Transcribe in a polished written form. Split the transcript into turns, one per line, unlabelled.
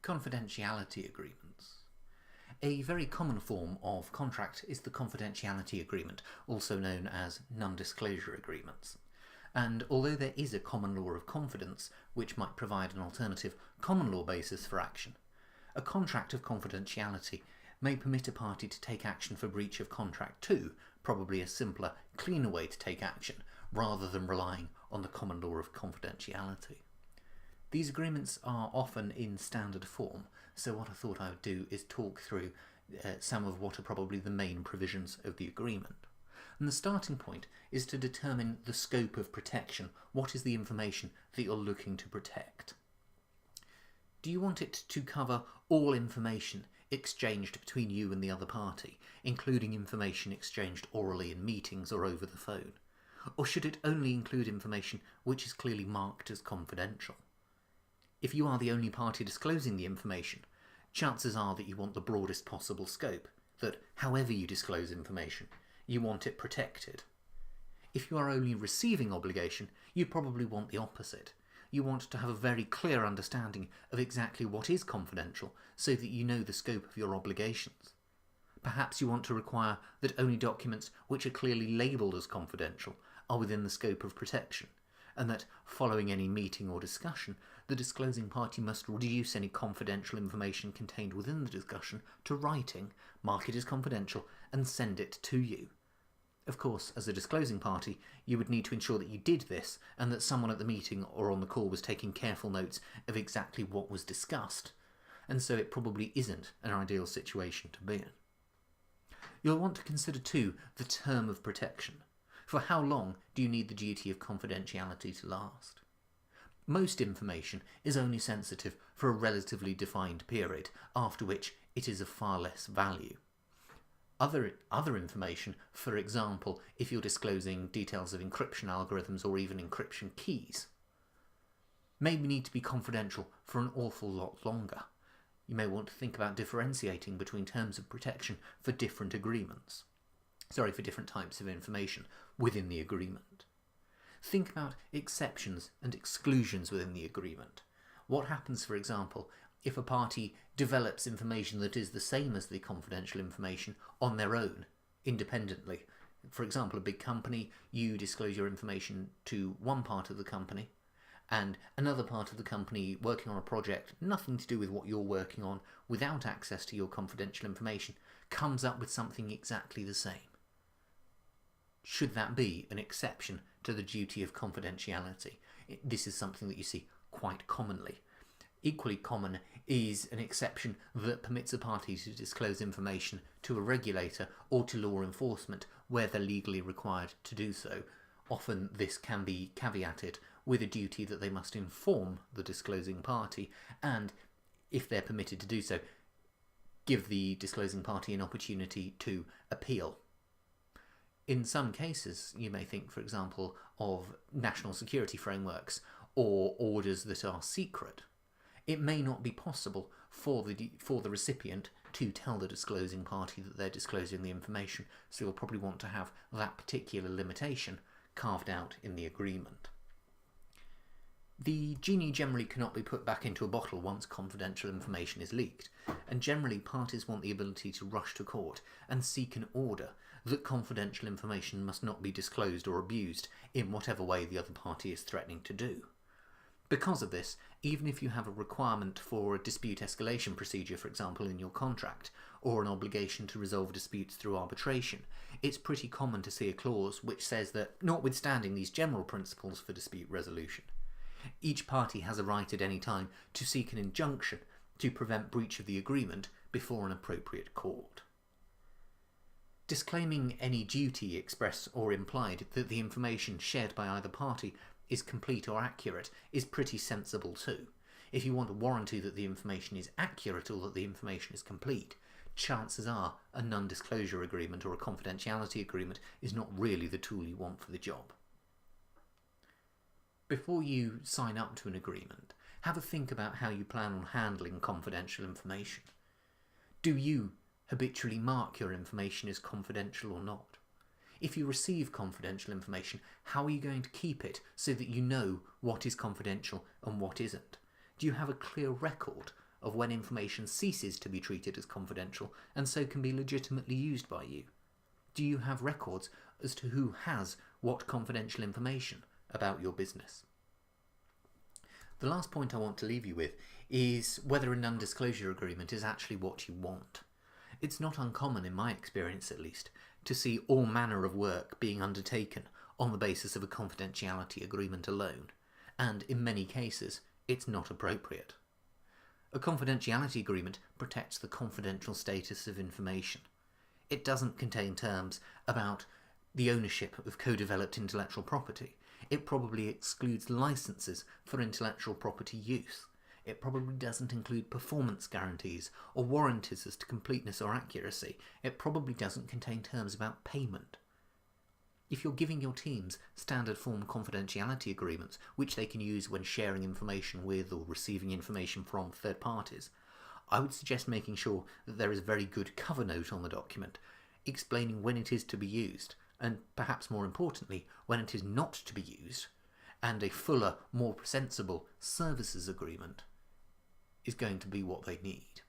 Confidentiality agreements. A very common form of contract is the confidentiality agreement, also known as non-disclosure agreements. And although there is a common law of confidence, which might provide an alternative common law basis for action, a contract of confidentiality may permit a party to take action for breach of contract too, probably a simpler, cleaner way to take action, rather than relying on the common law of confidentiality. These agreements are often in standard form, so what I thought I would do is talk through some of what are probably the main provisions of the agreement. And the starting point is to determine the scope of protection. What is the information that you're looking to protect? Do you want it to cover all information exchanged between you and the other party, including information exchanged orally in meetings or over the phone? Or should it only include information which is clearly marked as confidential? If you are the only party disclosing the information, chances are that you want the broadest possible scope, that however you disclose information, you want it protected. If you are only receiving obligation, you probably want the opposite. You want to have a very clear understanding of exactly what is confidential so that you know the scope of your obligations. Perhaps you want to require that only documents which are clearly labelled as confidential are within the scope of protection, and that following any meeting or discussion, the disclosing party must reduce any confidential information contained within the discussion to writing, mark it as confidential, and send it to you. Of course, as a disclosing party, you would need to ensure that you did this and that someone at the meeting or on the call was taking careful notes of exactly what was discussed, and so it probably isn't an ideal situation to be in. You'll want to consider too the term of protection. For how long do you need the duty of confidentiality to last? Most information is only sensitive for a relatively defined period, after which it is of far less value. Other information, for example, if you're disclosing details of encryption algorithms or even encryption keys, may need to be confidential for an awful lot longer. You may want to think about differentiating between terms of protection for different types of information within the agreement. Think about exceptions and exclusions within the agreement. What happens, for example, if a party develops information that is the same as the confidential information on their own, independently? For example, a big company, you disclose your information to one part of the company, and another part of the company working on a project, nothing to do with what you're working on, without access to your confidential information, comes up with something exactly the same. Should that be an exception to the duty of confidentiality? This is something that you see quite commonly. Equally common is an exception that permits a party to disclose information to a regulator or to law enforcement where they're legally required to do so. Often this can be caveated with a duty that they must inform the disclosing party, and if they're permitted to do so, give the disclosing party an opportunity to appeal. In some cases, you may think, for example, of national security frameworks or orders that are secret. It may not be possible for the recipient to tell the disclosing party that they're disclosing the information, so you'll probably want to have that particular limitation carved out in the agreement. The genie generally cannot be put back into a bottle once confidential information is leaked, and generally parties want the ability to rush to court and seek an order that confidential information must not be disclosed or abused in whatever way the other party is threatening to do. Because of this, even if you have a requirement for a dispute escalation procedure, for example, in your contract, or an obligation to resolve disputes through arbitration, it's pretty common to see a clause which says that, notwithstanding these general principles for dispute resolution, each party has a right at any time to seek an injunction to prevent breach of the agreement before an appropriate court. Disclaiming any duty, express or implied, that the information shared by either party is complete or accurate is pretty sensible too. If you want a warranty that the information is accurate or that the information is complete, chances are a non-disclosure agreement or a confidentiality agreement is not really the tool you want for the job. Before you sign up to an agreement, have a think about how you plan on handling confidential information. Do you habitually mark your information as confidential or not? If you receive confidential information, how are you going to keep it so that you know what is confidential and what isn't? Do you have a clear record of when information ceases to be treated as confidential and so can be legitimately used by you? Do you have records as to who has what confidential information about your business? The last point I want to leave you with is whether a non-disclosure agreement is actually what you want. It's not uncommon, in my experience at least, to see all manner of work being undertaken on the basis of a confidentiality agreement alone, and in many cases it's not appropriate. A confidentiality agreement protects the confidential status of information. It doesn't contain terms about the ownership of co-developed intellectual property. It probably excludes licenses for intellectual property use. It probably doesn't include performance guarantees or warranties as to completeness or accuracy. It probably doesn't contain terms about payment. If you're giving your teams standard form confidentiality agreements, which they can use when sharing information with or receiving information from third parties, I would suggest making sure that there is a very good cover note on the document explaining when it is to be used, and perhaps more importantly, when it is not to be used, and a fuller, more sensible services agreement is going to be what they need.